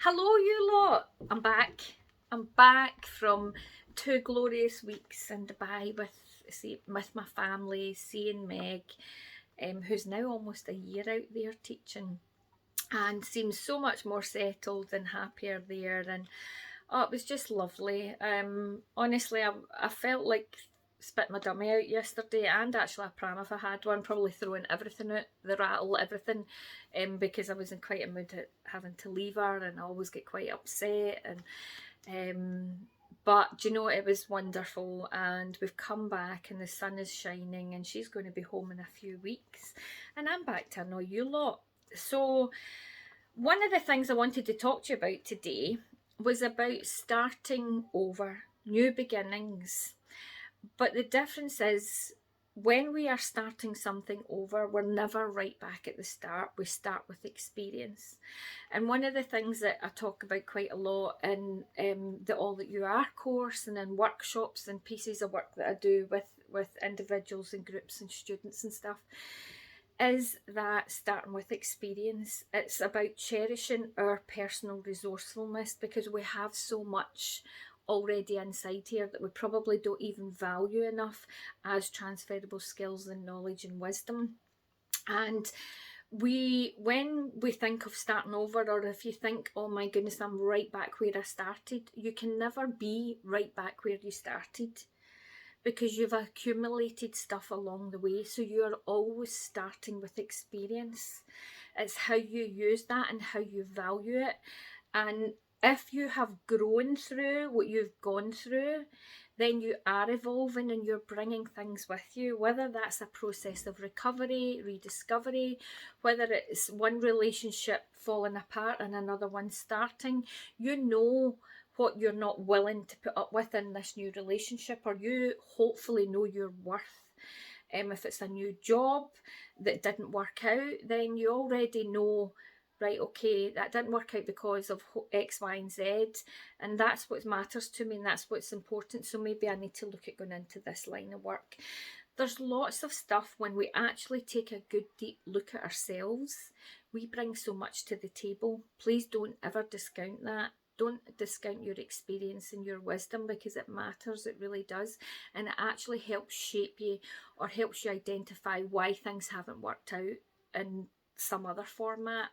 Hello, you lot. I'm back. I'm back from 2 glorious weeks in Dubai with my family, seeing Meg, who's now almost a year out there teaching, and seems so much more settled and happier there. And oh, it was just lovely. Honestly, I felt like spit my dummy out yesterday, and actually a pram if I had one, probably throwing everything out, the rattle, everything, because I was in quite a mood at having to leave her, and I always get quite upset. And but you know, it was wonderful, and we've come back, and the sun is shining, and she's going to be home in a few weeks, and I'm back to annoy you lot. So one of the things I wanted to talk to you about today was about starting over, new beginnings. But the difference is when we are starting something over, we're never right back at the start. We start with experience. And one of the things that I talk about quite a lot in the All That You Are course and in workshops and pieces of work that I do with individuals and groups and students and stuff is that starting with experience. It's about cherishing our personal resourcefulness because we have so much already inside here that we probably don't even value enough as transferable skills and knowledge and wisdom. And when we think of starting over, or if you think, oh my goodness, I'm right back where I started, you can never be right back where you started because you've accumulated stuff along the way. So you're always starting with experience. It's how you use that and how you value it. And if you have grown through what you've gone through, then you are evolving and you're bringing things with you, whether that's a process of recovery, rediscovery, whether it's one relationship falling apart and another one starting. You know what you're not willing to put up with in this new relationship, or you hopefully know your worth. If it's a new job that didn't work out, then you already know, right, okay, that didn't work out because of X, Y, and Z, and that's what matters to me, and that's what's important. So maybe I need to look at going into this line of work. There's lots of stuff when we actually take a good deep look at ourselves. We bring so much to the table. Please don't ever discount that. Don't discount your experience and your wisdom because it matters, it really does. And it actually helps shape you or helps you identify why things haven't worked out in some other format.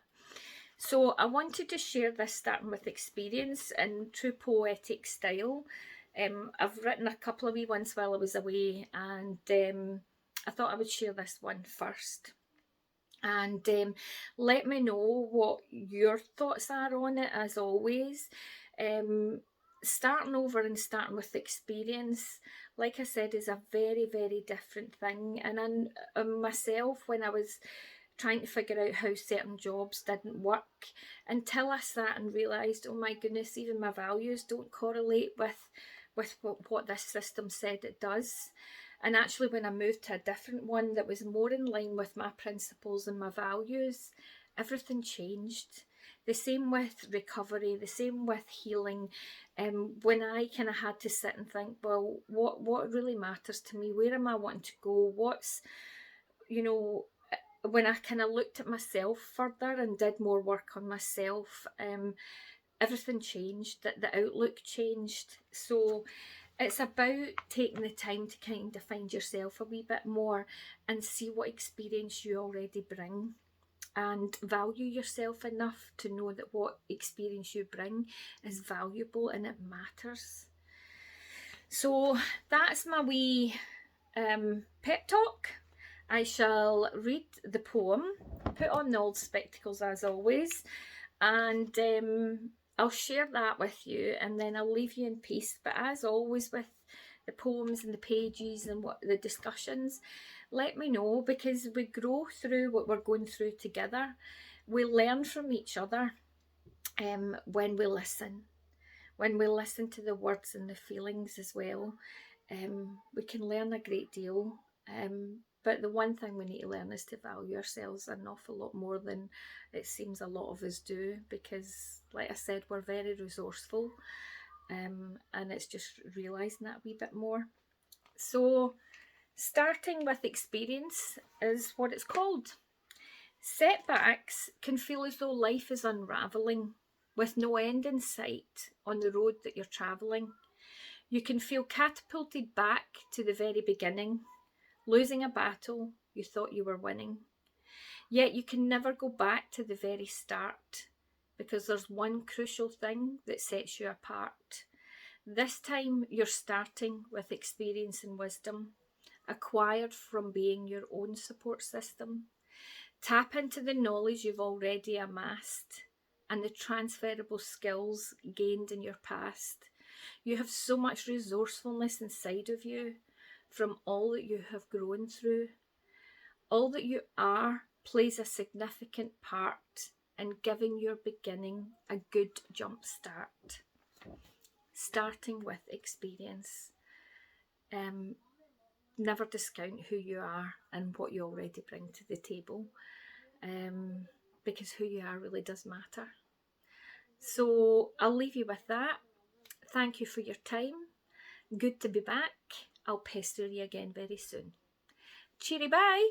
So I wanted to share this starting with experience in true poetic style. I've written a couple of wee ones while I was away, and I thought I would share this one first. And let me know what your thoughts are on it, as always. Starting over and starting with experience, like I said, is a very, very different thing. And myself, when I was trying to figure out how certain jobs didn't work, until I sat and realised, oh my goodness, even my values don't correlate with what this system said it does. And actually, when I moved to a different one that was more in line with my principles and my values, everything changed. The same with recovery, the same with healing. When I kind of had to sit and think, well, what really matters to me? Where am I wanting to go? What's, you know, when I kind of looked at myself further and did more work on myself, everything changed. The outlook changed. So it's about taking the time to kind of find yourself a wee bit more and see what experience you already bring, and value yourself enough to know that what experience you bring is valuable and it matters. So that's my wee pep talk. I shall read the poem, put on the old spectacles as always, and I'll share that with you, and then I'll leave you in peace. But as always with the poems and the pages and what the discussions, let me know, because we grow through what we're going through together. We learn from each other when we listen. When we listen to the words and the feelings as well, we can learn a great deal. But the one thing we need to learn is to value ourselves an awful lot more than it seems a lot of us do, because, like I said, we're very resourceful, and it's just realising that a wee bit more. So, starting with experience is what it's called. Setbacks can feel as though life is unravelling. with no end in sight on the road that you're travelling. You can feel catapulted back to the very beginning, losing a battle you thought you were winning. Yet you can never go back to the very start, because there's one crucial thing that sets you apart. This time you're starting with experience and wisdom, acquired from being your own support system. Tap into the knowledge you've already amassed and the transferable skills gained in your past. You have so much resourcefulness inside of you from all that you have grown through. All that you are plays a significant part in giving your beginning a good jump start. Starting with experience. Never discount who you are and what you already bring to the table, because who you are really does matter. So I'll leave you with that. Thank you for your time. Good to be back. I'll pester you again very soon. Cheery bye.